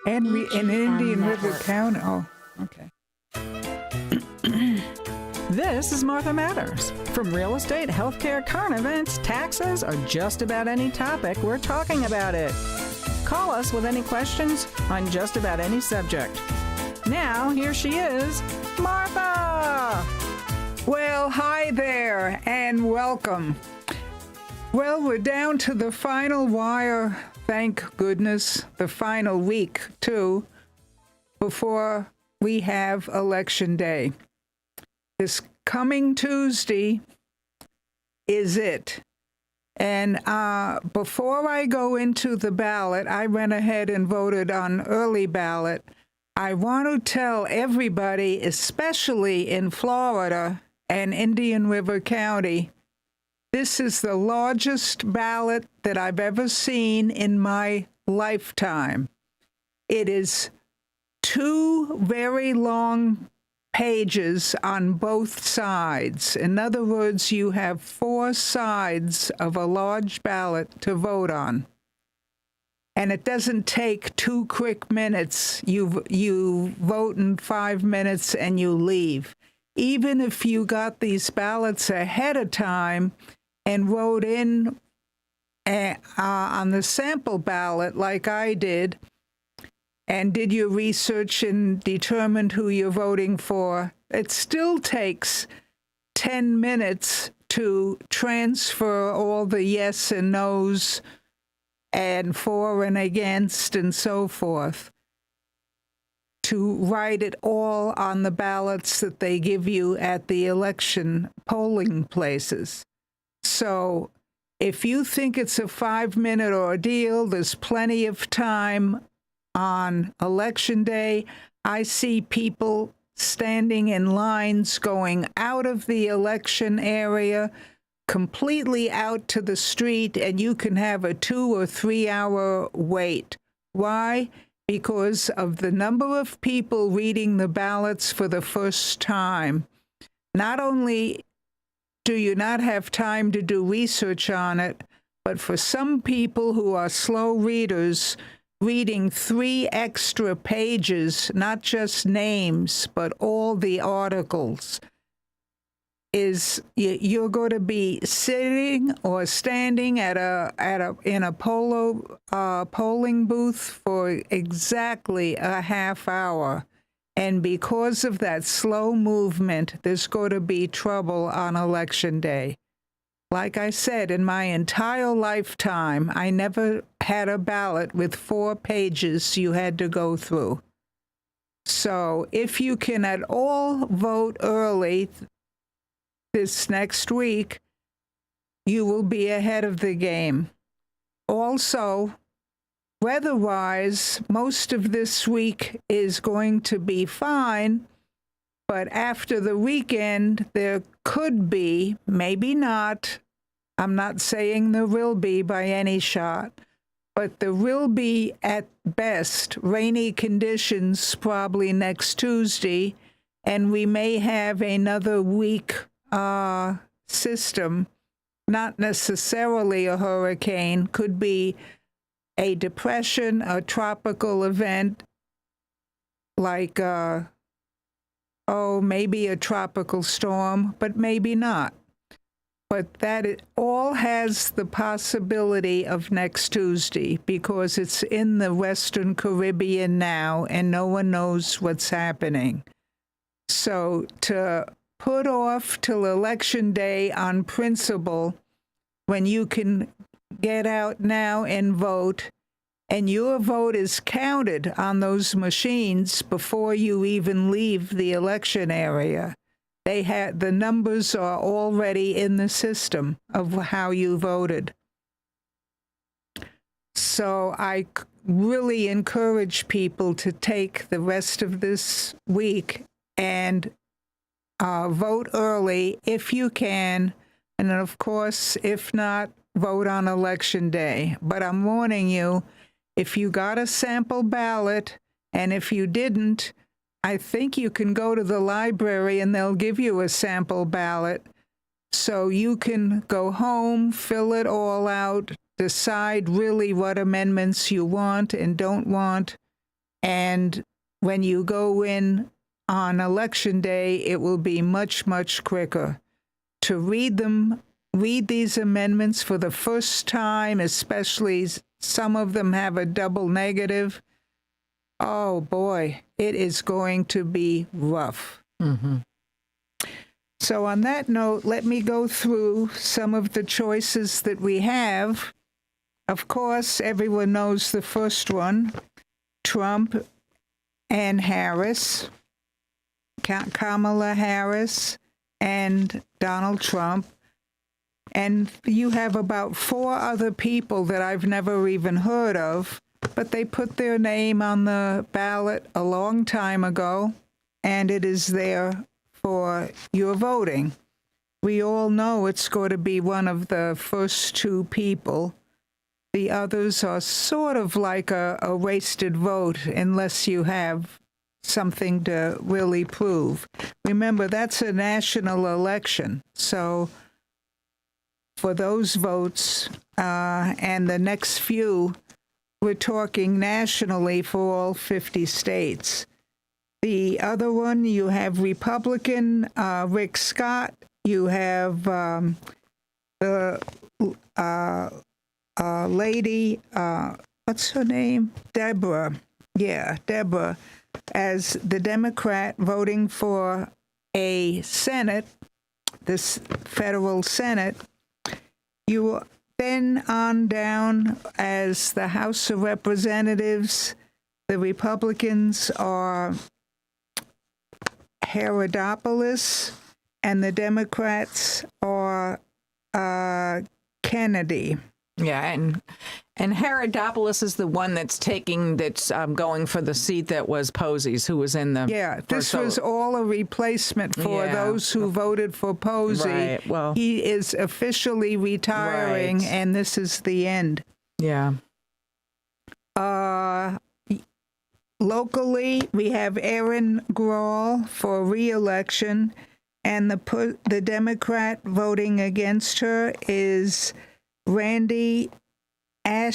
And in Indian River Network. County. Oh, okay. This is Martha Matters. From real estate, healthcare, current events, taxes, or just about any topic, we're talking about it. Call us with any questions on just about any subject. Now, here she is, Martha! Well, hi there, and welcome. Well, we're down to the final wire, thank goodness, the final week, too, before we have Election Day. This coming Tuesday is it. And before I go into the ballot, I went ahead and voted on early ballot. I want to tell everybody, especially in Florida and Indian River County, this is the largest ballot that I've ever seen in my lifetime. It is 2 very long pages on both sides. In other words, you have 4 sides of a large ballot to vote on. And it doesn't take 2 quick minutes. You vote in 5 minutes and you leave. Even if you got these ballots ahead of time and wrote in on the sample ballot like I did, and did your research and determined who you're voting for, it still takes 10 minutes to transfer all the yes and no's and for and against and so forth, to write it all on the ballots that they give you at the election polling places. So if you think it's a 5-minute ordeal, there's plenty of time. On Election Day, I see people standing in lines going out of the election area, completely out to the street, and you can have a 2 or 3 hour wait. Why? Because of the number of people reading the ballots for the first time. Not only do you not have time to do research on it, but for some people who are slow readers, reading 3 extra pages, not just names, but all the articles, is you're going to be sitting or standing in a polling booth for exactly a half hour. And because of that slow movement, there's going to be trouble on Election Day. Like I said, in my entire lifetime, I never had a ballot with 4 pages you had to go through. So if you can at all vote early this next week, you will be ahead of the game. Also, weather-wise, most of this week is going to be fine, but after the weekend, there could be, maybe not, I'm not saying there will be by any shot, but there will be at best rainy conditions probably next Tuesday, and we may have another weak system, not necessarily a hurricane, could be a depression, a tropical event like maybe a tropical storm, but maybe not. But that it all has the possibility of next Tuesday because it's in the Western Caribbean now and no one knows what's happening. So to put off till Election Day on principle when you can get out now and vote, and your vote is counted on those machines before you even leave the election area. The numbers are already in the system of how you voted. So I really encourage people to take the rest of this week and vote early if you can, and of course, if not, vote on Election Day. But I'm warning you, if you got a sample ballot, and if you didn't, I think you can go to the library and they'll give you a sample ballot so you can go home, fill it all out, decide really what amendments you want and don't want, And when you go in on election day, it will be much, much quicker to read these amendments for the first time, especially some of them have a double negative. Oh boy, it is going to be rough. Mm-hmm. So on that note, let me go through some of the choices that we have. Of course, everyone knows the first one, Trump and Harris, Kamala Harris and Donald Trump. And you have about 4 other people that I've never even heard of, but they put their name on the ballot a long time ago, and it is there for your voting. We all know it's going to be one of the first 2 people. The others are sort of like a wasted vote unless you have something to really prove. Remember, that's a national election. So for those votes and the next few, we're talking nationally for all 50 states. The other one, you have Republican Rick Scott. You have the lady, what's her name? Deborah. Yeah, Deborah, as the Democrat voting for a Senate, this federal Senate. You then on down as the House of Representatives, the Republicans are Herodopoulos, and the Democrats are Kennedy. Yeah, and Herodopoulos is the one that's going for the seat that was Posey's, who was in the this was all a replacement for those who voted for Posey. Right. Well, he is officially retiring, and this is the end. Yeah. Locally, we have Erin Grahl for re-election, and the Democrat voting against her is Randy how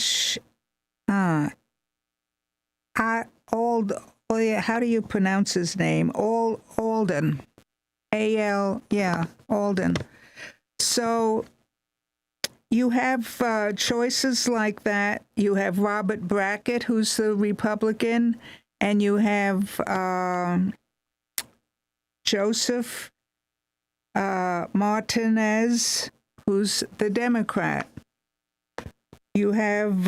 do you pronounce his name? Alden. Alden. So you have choices like that. You have Robert Brackett, who's the Republican, and you have Joseph Martinez, who's the Democrat. You have,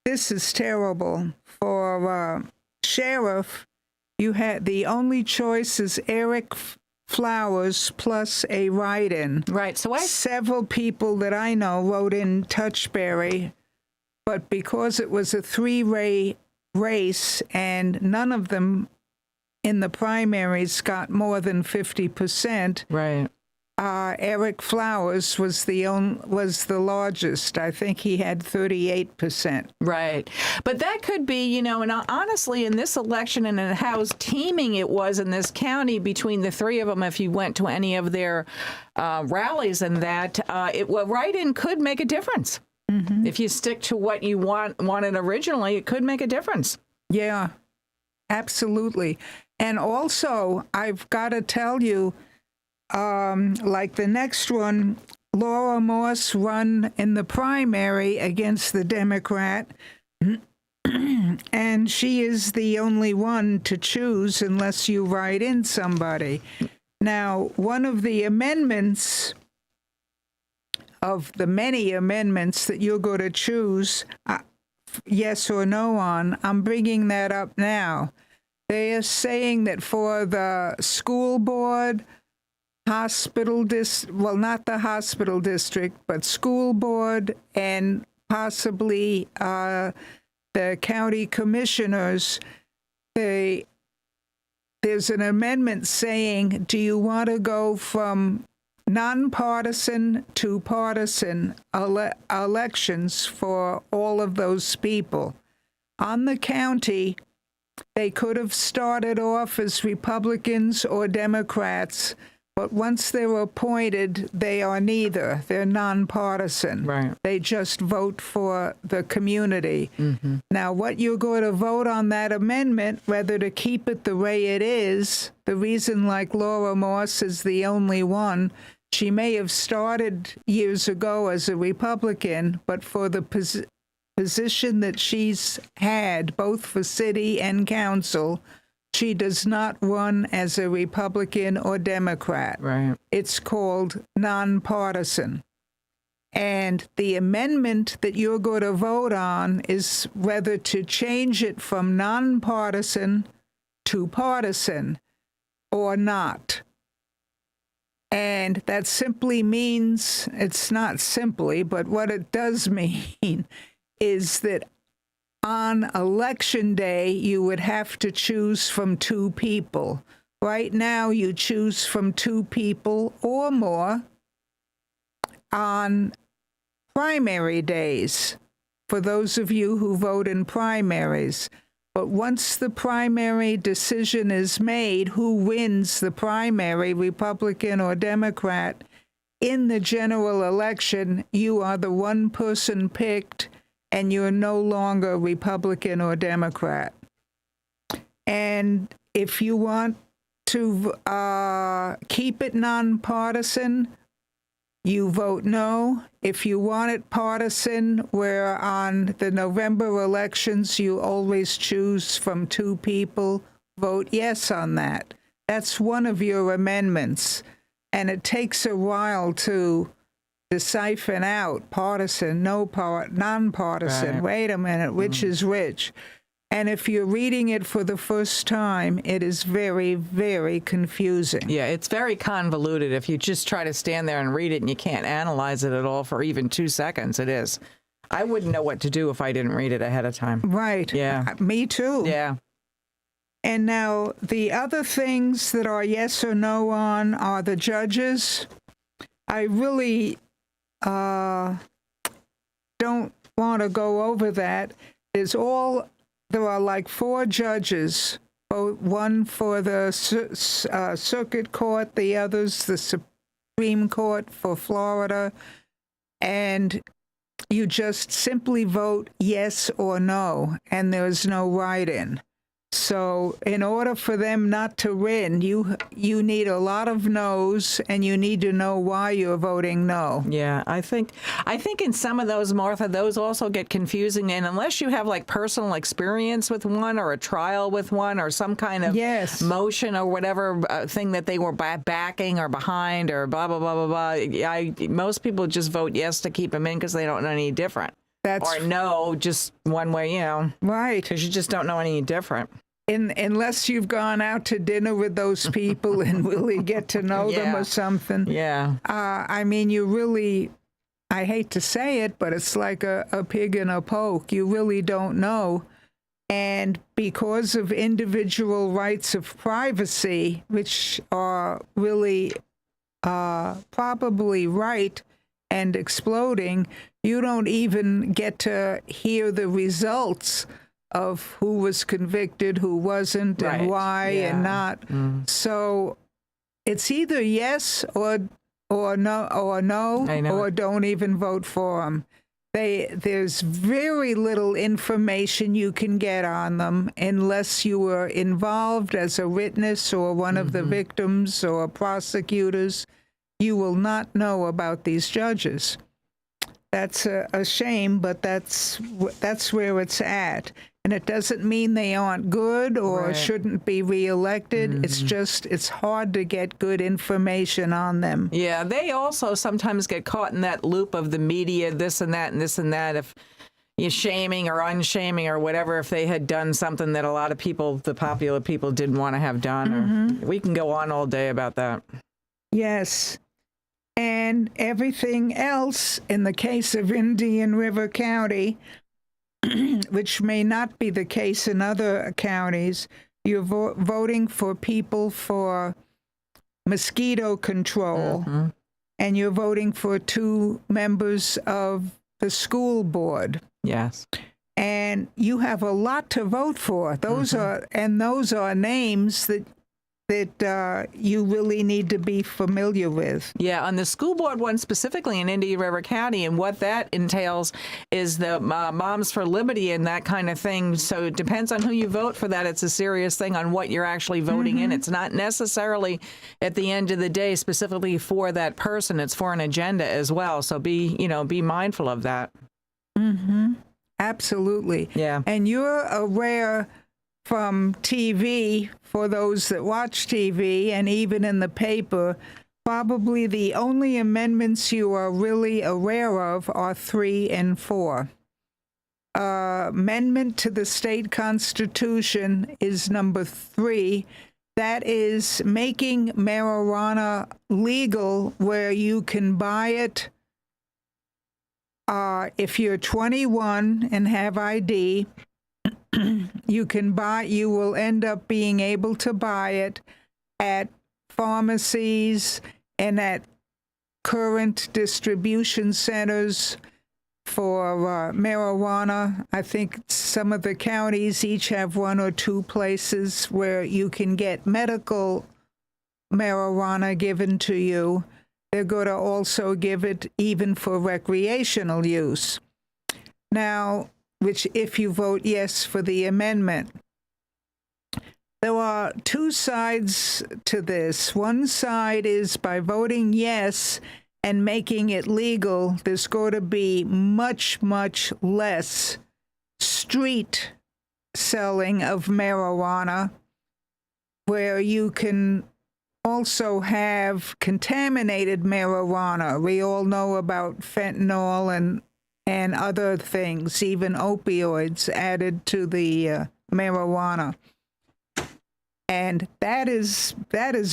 this is terrible, for sheriff, you had the only choice is Eric Flowers plus a write-in. Right. So several people that I know wrote in Touchberry, but because it was a 3-way race and none of them in the primaries got more than 50%. Right. Eric Flowers was the largest. I think he had 38%. Right. But that could be, and honestly, in this election and in how teeming it was in this county between the 3 of them, if you went to any of their rallies and that, write-in could make a difference. Mm-hmm. If you stick to what you wanted originally, it could make a difference. Yeah, absolutely. And also, I've got to tell you, like the next one, Laura Morse run in the primary against the Democrat, and she is the only one to choose unless you write in somebody. Now, one of the amendments of the many amendments that you're going to choose yes or no on, I'm bringing that up now. They are saying that for the school board, not the hospital district, but school board and possibly the county commissioners, there's an amendment saying, do you want to go from nonpartisan to partisan elections for all of those people? On the county, they could have started off as Republicans or Democrats, But once they're appointed, they are neither. They're nonpartisan. Right. They just vote for the community. Mm-hmm. Now, what you're going to vote on that amendment, whether to keep it the way it is, the reason like Laura Moss is the only one, she may have started years ago as a Republican, but for the position that she's had, both for city and council, she does not run as a Republican or Democrat. Right. It's called nonpartisan. And the amendment that you're going to vote on is whether to change it from nonpartisan to partisan or not. And that simply means, it's not simply, but what it does mean is that on election day, you would have to choose from two people. Right now, you choose from two people or more on primary days, for those of you who vote in primaries. But once the primary decision is made, who wins the primary, Republican or Democrat, in the general election, you are the one person picked, and you're no longer Republican or Democrat. And if you want to keep it nonpartisan, you vote no. If you want it partisan, where on the November elections you always choose from two people, vote yes on that. That's one of your amendments. And it takes a while to decipher out partisan, nonpartisan. Right. Wait a minute, which is which? And if you're reading it for the first time, it is very, very confusing. Yeah, it's very convoluted. If you just try to stand there and read it and you can't analyze it at all for even 2 seconds, it is. I wouldn't know what to do if I didn't read it ahead of time. Right. Yeah. Me too. Yeah. And now the other things that are yes or no on are the judges. I really don't want to go over that. There are like 4 judges, one for the circuit court, the others the Supreme Court for Florida, and you just simply vote yes or no, and there's no write-in. So in order for them not to win, you need a lot of no's, and you need to know why you're voting no. Yeah, I think in some of those, Martha, those also get confusing. And unless you have like personal experience with one, or a trial with one, or some kind of motion or whatever thing that they were backing or behind, or blah, blah, blah, blah, blah, most people just vote yes to keep them in because they don't know any different. Or no, just one way, Right. Because you just don't know any different. Unless you've gone out to dinner with those people and really get to know them or something. Yeah. I mean, you really, I hate to say it, but it's like a pig in a poke. You really don't know. And because of individual rights of privacy, which are really probably right and exploding, you don't even get to hear the results of who was convicted, who wasn't, and why and not. So it's either yes or no, or don't even vote for them. There's very little information you can get on them unless you were involved as a witness or one of the victims or prosecutors. You will not know about these judges. That's a shame, but that's where it's at. And it doesn't mean they aren't good or shouldn't be reelected. It's just, it's hard to get good information on them. Yeah, they also sometimes get caught in that loop of the media, this and that and this and that. If you're shaming or unshaming or whatever, if they had done something that a lot of people, the popular people, didn't want to have done. Or we can go on all day about that. Yes. And everything else, in the case of Indian River County, which may not be the case in other counties, you're voting for people for mosquito control, and you're voting for 2 members of the school board. Yes. And you have a lot to vote for. Those are names that that you really need to be familiar with. Yeah, on the school board one specifically in Indian River County, and what that entails is the Moms for Liberty and that kind of thing. So it depends on who you vote for that. It's a serious thing on what you're actually voting in. It's not necessarily at the end of the day specifically for that person. It's for an agenda as well. So be mindful of that. Absolutely. Yeah. And you're aware from TV, for those that watch TV and even in the paper, probably the only amendments you are really aware of are 3 and 4. Amendment to the state constitution is number 3. That is making marijuana legal where you can buy it if you're 21 and have ID. You will end up being able to buy it at pharmacies and at current distribution centers for marijuana. I think some of the counties each have 1 or 2 places where you can get medical marijuana given to you. They're going to also give it even for recreational use. Now, which if you vote yes for the amendment. There are 2 sides to this. One side is by voting yes and making it legal, there's going to be much, much less street selling of marijuana, where you can also have contaminated marijuana. We all know about fentanyl and other things, even opioids added to the marijuana. And that is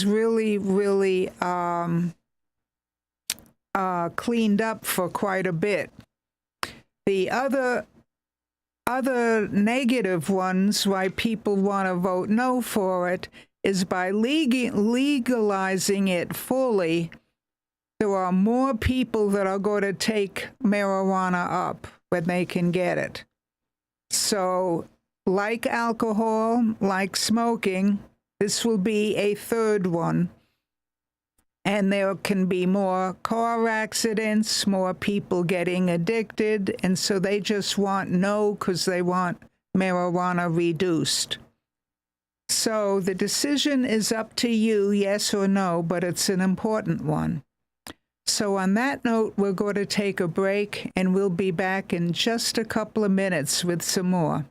really, really cleaned up for quite a bit. The other negative ones why people want to vote no for it is by legalizing it fully. There are more people that are going to take marijuana up when they can get it. So, like alcohol, like smoking, this will be a third one. And there can be more car accidents, more people getting addicted, and so they just want no because they want marijuana reduced. So the decision is up to you, yes or no, but it's an important one. So on that note, we're going to take a break, and we'll be back in just a couple of minutes with some more.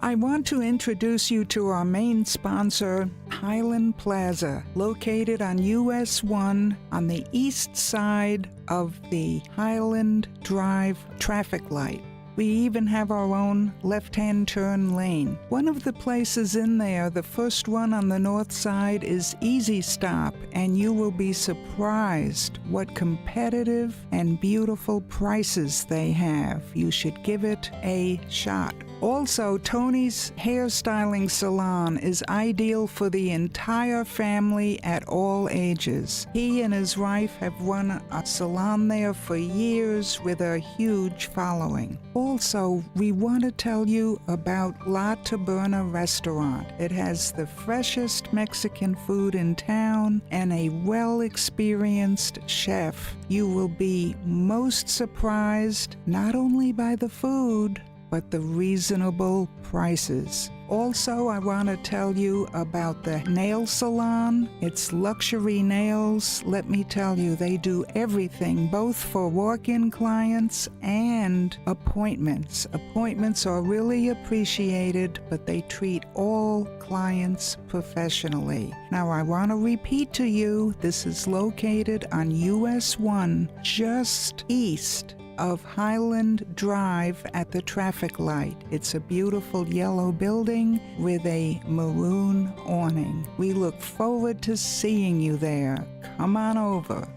I want to introduce you to our main sponsor, Highland Plaza, located on US 1 on the east side of the Highland Drive traffic light. We even have our own left-hand turn lane. One of the places in there, the first one on the north side, is Easy Stop, and you will be surprised what competitive and beautiful prices they have. You should give it a shot. Also, Tony's Hairstyling Salon is ideal for the entire family at all ages. He and his wife have run a salon there for years with a huge following. Also, we want to tell you about La Taberna Restaurant. It has the freshest Mexican food in town and a well-experienced chef. You will be most surprised not only by the food, but the reasonable prices. Also, I want to tell you about the nail salon. It's Luxury Nails. Let me tell you, they do everything, both for walk-in clients and appointments. Appointments are really appreciated, but they treat all clients professionally. Now, I want to repeat to you, this is located on US 1, just east of Highland Drive at the traffic light. It's a beautiful yellow building with a maroon awning. We look forward to seeing you there. Come on over.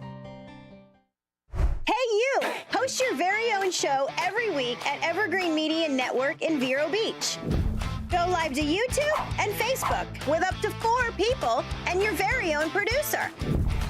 Hey you! Host your very own show every week at Evergreen Media Network in Vero Beach. Go live to YouTube and Facebook with up to 4 people and your very own producer.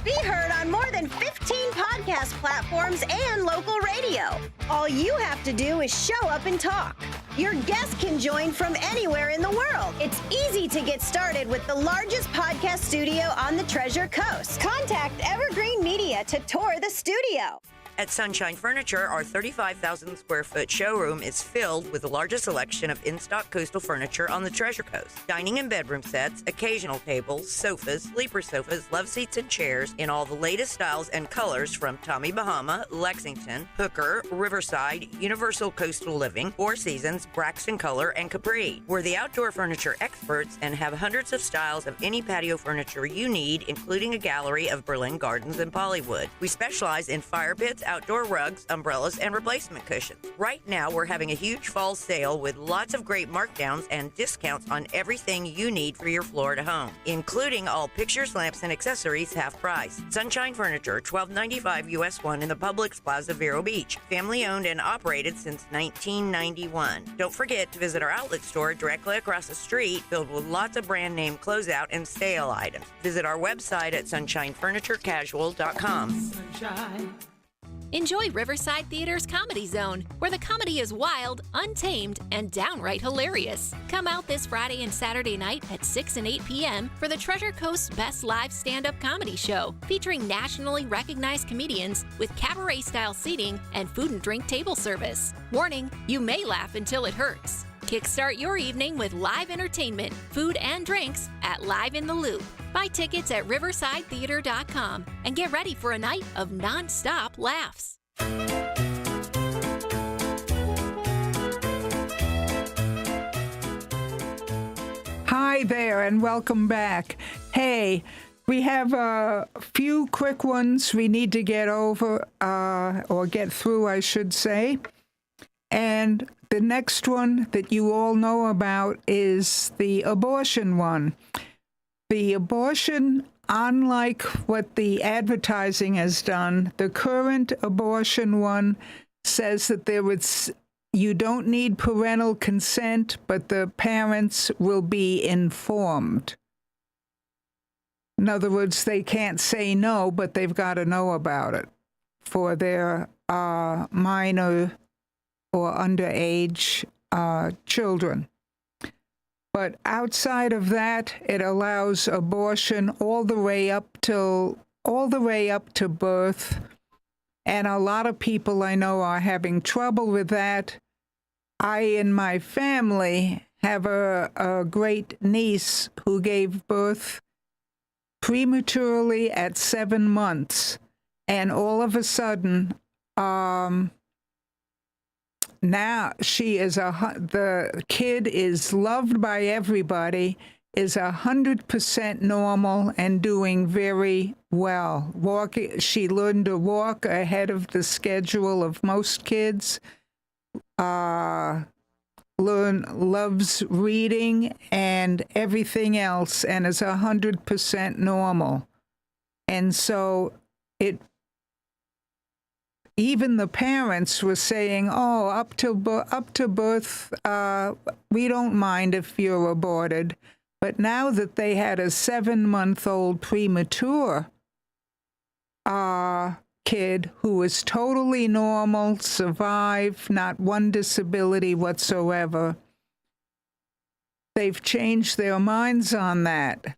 Be heard on more than 15 podcast platforms and local radio. All you have to do is show up and talk. Your guests can join from anywhere in the world. It's easy to get started with the largest podcast studio on the Treasure Coast. Contact Evergreen Media to tour the studio. At Sunshine Furniture, our 35,000 square foot showroom is filled with the largest selection of in-stock coastal furniture on the Treasure Coast. Dining and bedroom sets, occasional tables, sofas, sleeper sofas, love seats, and chairs in all the latest styles and colors from Tommy Bahama, Lexington, Hooker, Riverside, Universal Coastal Living, Four Seasons, Braxton Color, and Capri. We're the outdoor furniture experts and have hundreds of styles of any patio furniture you need, including a gallery of Berlin Gardens and Bollywood. We specialize in fire pits, outdoor rugs, umbrellas, and replacement cushions. Right now, we're having a huge fall sale with lots of great markdowns and discounts on everything you need for your Florida home, including all pictures, lamps, and accessories half price. Sunshine Furniture, 1295 US 1 in the Publix Plaza, Vero Beach. Family owned and operated since 1991. Don't forget to visit our outlet store directly across the street, filled with lots of brand name closeout and sale items. Visit our website at sunshinefurniturecasual.com. Sunshine. Enjoy Riverside Theater's Comedy Zone, where the comedy is wild, untamed, and downright hilarious. Come out this Friday and Saturday night at 6 and 8 p.m. for the Treasure Coast's best live stand-up comedy show, featuring nationally recognized comedians with cabaret-style seating and food and drink table service. Warning, you may laugh until it hurts. Kickstart your evening with live entertainment, food, and drinks at Live in the Loop. Buy tickets at riversidetheater.com and get ready for a night of non-stop laughs. Hi there, and welcome back. Hey, we have a few quick ones we need to get over, or get through, I should say. And the next one that you all know about is the abortion one. The abortion, unlike what the advertising has done, the current abortion one says that you don't need parental consent, but the parents will be informed. In other words, they can't say no, but they've got to know about it for their minor or underage children. But outside of that, it allows abortion all the way up to birth. And a lot of people I know are having trouble with that. I, in my family, have a great niece who gave birth prematurely at 7 months. And all of a sudden, now she is the kid is loved by everybody, is 100% normal and doing very well. She learned to walk ahead of the schedule of most kids. Loves reading and everything else, and is 100% normal. And so even the parents were saying, oh, up to birth, we don't mind if you're aborted. But now that they had a 7-month-old premature kid who was totally normal, survived, not one disability whatsoever, they've changed their minds on that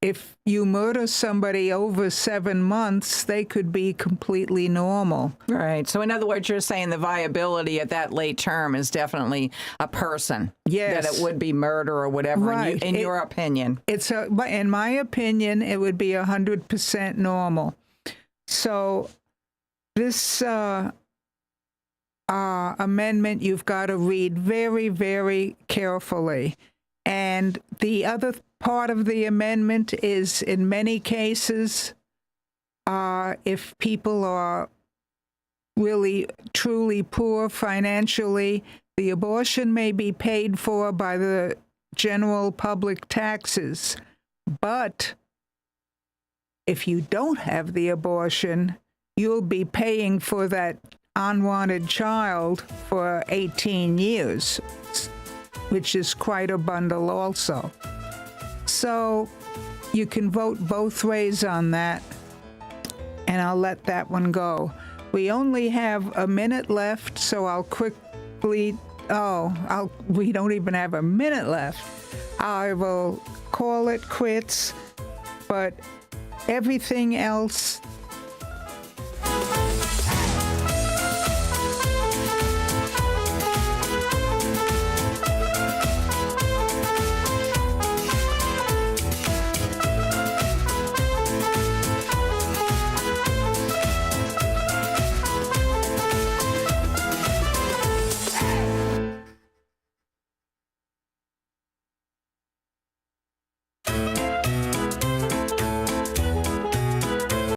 if you murder somebody over 7 months, they could be completely normal. Right. So in other words, you're saying the viability at that late term is definitely a person. Yes. That it would be murder or whatever, right. in your opinion. In my opinion, it would be 100% normal. So this amendment you've got to read very, very carefully. And the other part of the amendment is, in many cases, if people are really, truly poor financially, the abortion may be paid for by the general public taxes. But if you don't have the abortion, you'll be paying for that unwanted child for 18 years. which is quite a bundle also. So you can vote both ways on that, and I'll let that one go. We only have a minute left, so I'll quickly, we don't even have a minute left. I will call it quits, but everything else